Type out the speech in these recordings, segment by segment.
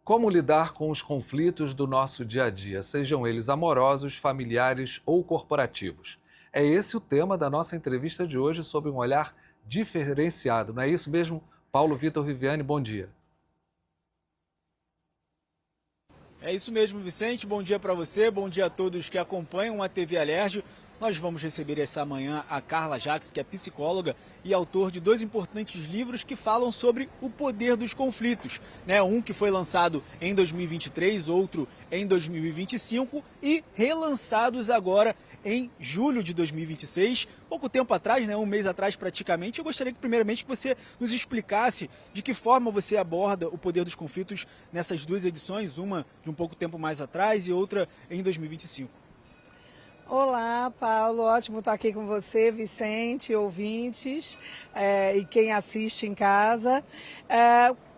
Como lidar com os conflitos do nosso dia a dia, sejam eles amorosos, familiares ou corporativos? É esse o tema da nossa entrevista de hoje, sob um olhar diferenciado. Não é isso mesmo? Paulo Vitor Viviane, bom dia. É isso mesmo, Vicente. Bom dia para você, bom dia a todos que acompanham a TV Alerj. Nós vamos receber essa manhã a Carla Jacques, que é psicóloga e autor de dois importantes livros que falam sobre o poder dos conflitos. Um que foi lançado em 2023, outro em 2025 e relançados agora em julho de 2026, pouco tempo atrás, um mês atrás praticamente. Eu gostaria que primeiramente que você nos explicasse de que forma você aborda o poder dos conflitos nessas duas edições, uma de um pouco tempo mais atrás e outra em 2025. Olá, Paulo, ótimo estar aqui com você, Vicente, ouvintes e quem assiste em casa.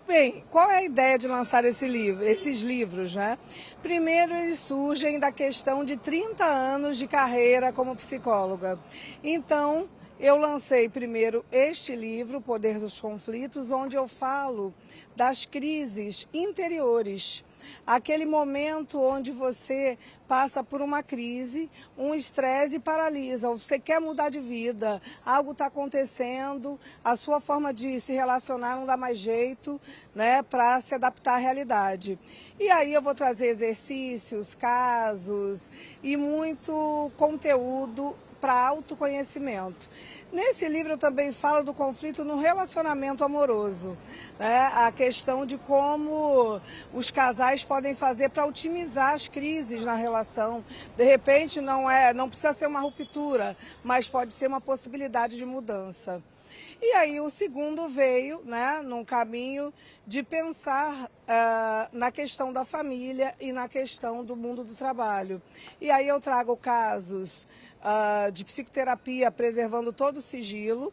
Bem, qual é a ideia de lançar esses livros, Primeiro, eles surgem da questão de 30 anos de carreira como psicóloga. Então, eu lancei primeiro este livro, O Poder dos Conflitos, onde eu falo das crises interiores. Aquele momento onde você passa por uma crise, um estresse e paralisa. Você quer mudar de vida, algo está acontecendo, a sua forma de se relacionar não dá mais jeito, para se adaptar à realidade. E aí eu vou trazer exercícios, casos e muito conteúdo para autoconhecimento. Nesse livro eu também falo do conflito no relacionamento amoroso, a questão de como os casais podem fazer para otimizar as crises na relação. De repente não precisa ser uma ruptura, mas pode ser uma possibilidade de mudança. E aí o segundo veio, num caminho de pensar na questão da família e na questão do mundo do trabalho. E aí eu trago casos de psicoterapia, preservando todo o sigilo,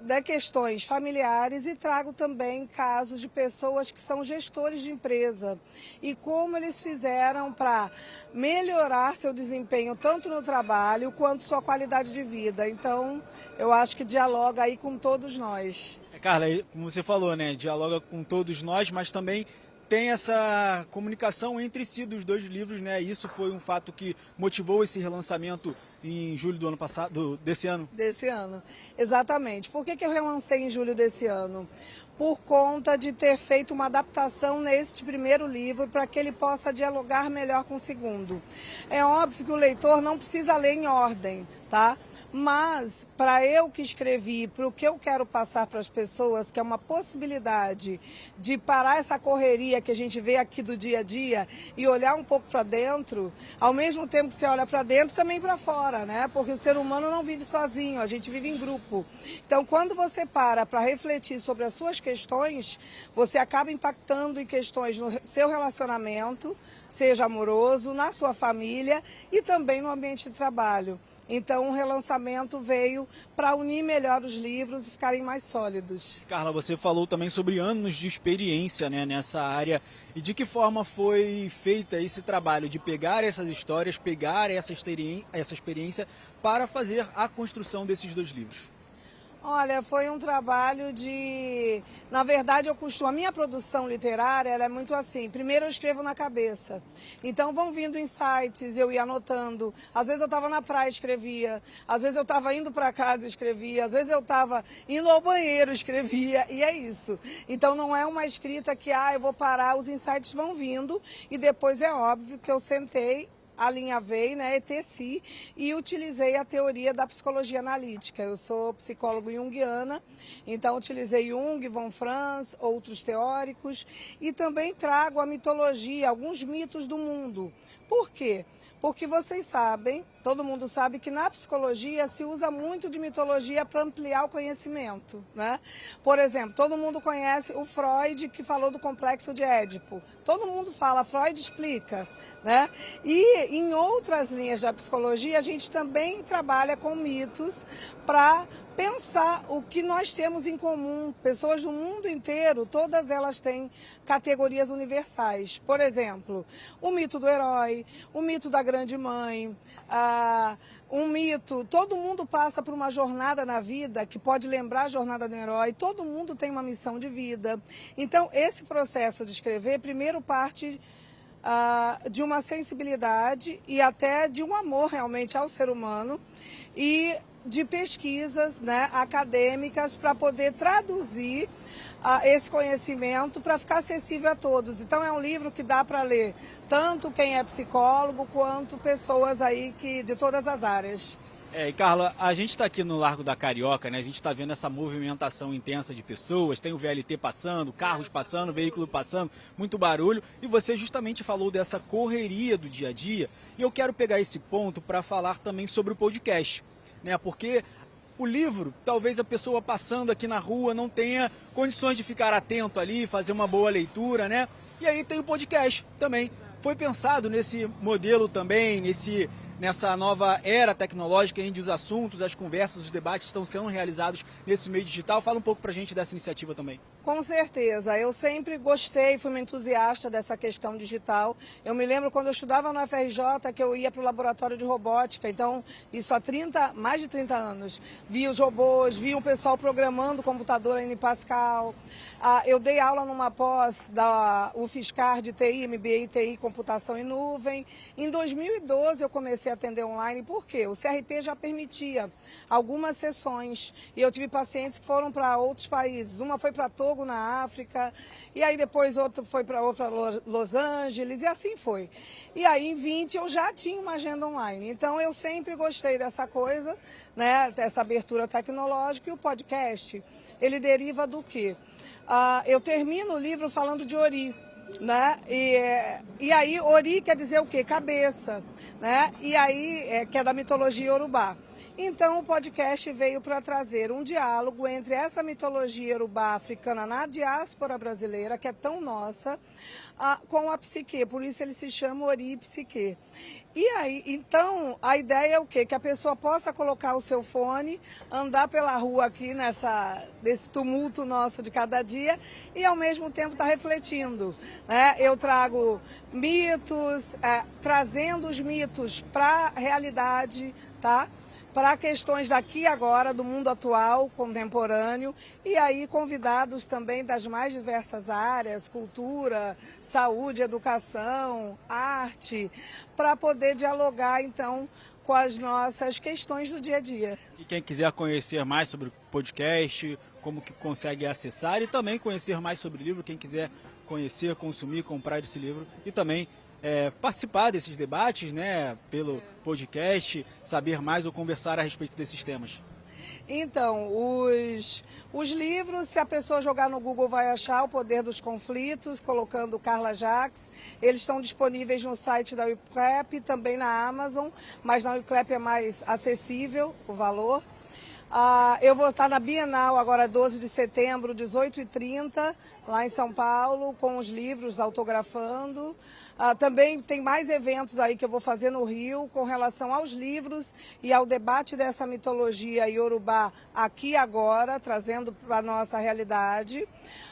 de questões familiares, e trago também casos de pessoas que são gestores de empresa e como eles fizeram para melhorar seu desempenho tanto no trabalho quanto sua qualidade de vida. Então, eu acho que dialoga aí com todos nós. Carla, como você falou, dialoga com todos nós, mas também tem essa comunicação entre si dos dois livros, Isso foi um fato que motivou esse relançamento em julho do ano passado, desse ano? Desse ano, exatamente. Por que eu relancei em julho desse ano? Por conta de ter feito uma adaptação neste primeiro livro para que ele possa dialogar melhor com o segundo. É óbvio que o leitor não precisa ler em ordem, tá? Mas, para eu que escrevi, para o que eu quero passar para as pessoas, que é uma possibilidade de parar essa correria que a gente vê aqui do dia a dia e olhar um pouco para dentro, ao mesmo tempo que você olha para dentro, também para fora, Porque o ser humano não vive sozinho, a gente vive em grupo. Então, quando você para refletir sobre as suas questões, você acaba impactando em questões no seu relacionamento, seja amoroso, na sua família e também no ambiente de trabalho. Então, o relançamento veio para unir melhor os livros e ficarem mais sólidos. Carla, você falou também sobre anos de experiência nessa área. E de que forma foi feita esse trabalho de pegar essas histórias, pegar essa experiência para fazer a construção desses dois livros? Olha, foi um trabalho de... Na verdade, a minha produção literária ela é muito assim. Primeiro eu escrevo na cabeça. Então vão vindo insights, eu ia anotando. Às vezes eu estava na praia e escrevia. Às vezes eu estava indo para casa e escrevia. Às vezes eu estava indo ao banheiro e escrevia. E é isso. Então não é uma escrita que, eu vou parar, os insights vão vindo. E depois é óbvio que eu sentei, alinhavei, teci e utilizei a teoria da psicologia analítica. Eu sou psicólogo junguiana, então utilizei Jung, von Franz, outros teóricos e também trago a mitologia, alguns mitos do mundo. Por quê? Porque vocês sabem, todo mundo sabe que na psicologia se usa muito de mitologia para ampliar o conhecimento, Por exemplo, todo mundo conhece o Freud, que falou do complexo de Édipo. Todo mundo fala, Freud explica, E em outras linhas da psicologia, a gente também trabalha com mitos para pensar o que nós temos em comum. Pessoas do mundo inteiro, todas elas têm categorias universais. Por exemplo, o mito do herói, o mito da grande mãe, um mito. Todo mundo passa por uma jornada na vida que pode lembrar a jornada do herói. Todo mundo tem uma missão de vida. Então, esse processo de escrever, primeiro parte de uma sensibilidade e até de um amor realmente ao ser humano e de pesquisas, né, acadêmicas para poder traduzir esse conhecimento para ficar acessível a todos. Então é um livro que dá para ler tanto quem é psicólogo quanto pessoas aí de todas as áreas. E Carla, a gente está aqui no Largo da Carioca, né? A gente está vendo essa movimentação intensa de pessoas, tem o VLT passando, carros passando, veículo passando, muito barulho. E você justamente falou dessa correria do dia a dia. E eu quero pegar esse ponto para falar também sobre o podcast, né? Porque o livro, talvez a pessoa passando aqui na rua não tenha condições de ficar atento ali, fazer uma boa leitura, né? E aí tem o podcast também. Foi pensado nesse modelo também, nessa nova era tecnológica onde os assuntos, as conversas, os debates estão sendo realizados nesse meio digital. Fala um pouco pra gente dessa iniciativa também. Com certeza, eu sempre gostei, fui uma entusiasta dessa questão digital. Eu me lembro quando eu estudava no FRJ que eu ia para o laboratório de robótica, então isso há mais de 30 anos. Via os robôs, via o pessoal programando o computador ainda em Pascal. Eu dei aula numa pós da UFSCar de TI, MBA TI, Computação em Nuvem. Em 2012 eu comecei a atender online, por quê? O CRP já permitia algumas sessões e eu tive pacientes que foram para outros países. Uma foi para Togo, na África, e aí depois outro foi para Los Angeles, e assim foi. E aí em 20 eu já tinha uma agenda online, então eu sempre gostei dessa coisa, né, dessa abertura tecnológica. E o podcast, ele deriva do quê? Eu termino o livro falando de Ori, né? E aí Ori quer dizer o quê? Cabeça, né? E aí que é da mitologia iorubá. Então, o podcast veio para trazer um diálogo entre essa mitologia iorubá africana na diáspora brasileira, que é tão nossa, com a psique. Por isso ele se chama Ori Psique. E aí, então, a ideia é o quê? Que a pessoa possa colocar o seu fone, andar pela rua aqui nesse tumulto nosso de cada dia e, ao mesmo tempo, estar refletindo, né? Eu trago mitos, trazendo os mitos para a realidade, tá? Para questões daqui e agora, do mundo atual, contemporâneo, e aí convidados também das mais diversas áreas, cultura, saúde, educação, arte, para poder dialogar, então, com as nossas questões do dia a dia. E quem quiser conhecer mais sobre o podcast, como que consegue acessar, e também conhecer mais sobre o livro, quem quiser conhecer, consumir, comprar esse livro, e também participar desses debates, né, pelo podcast, saber mais ou conversar a respeito desses temas. Então, os livros, se a pessoa jogar no Google vai achar O Poder dos Conflitos, colocando Carla Jacques. Eles estão disponíveis no site da Wiclap, também na Amazon, mas na Wiclap é mais acessível o valor. Eu vou estar na Bienal agora 12 de setembro, 18h30, lá em São Paulo, com os livros autografando. Também tem mais eventos aí que eu vou fazer no Rio com relação aos livros e ao debate dessa mitologia iorubá aqui e agora, trazendo para a nossa realidade.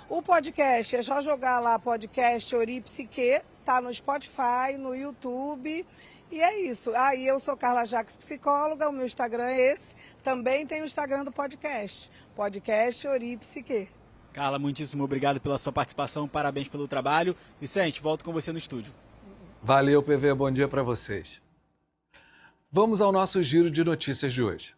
O podcast, é só jogar lá podcast Ori Psique, tá no Spotify, no YouTube. E é isso. E eu sou Carla Jacques, psicóloga, o meu Instagram é esse. Também tem o Instagram do podcast, podcast Ori Psique. Carla, muitíssimo obrigado pela sua participação, parabéns pelo trabalho. Vicente, volto com você no estúdio. Valeu, PV, bom dia para vocês. Vamos ao nosso giro de notícias de hoje.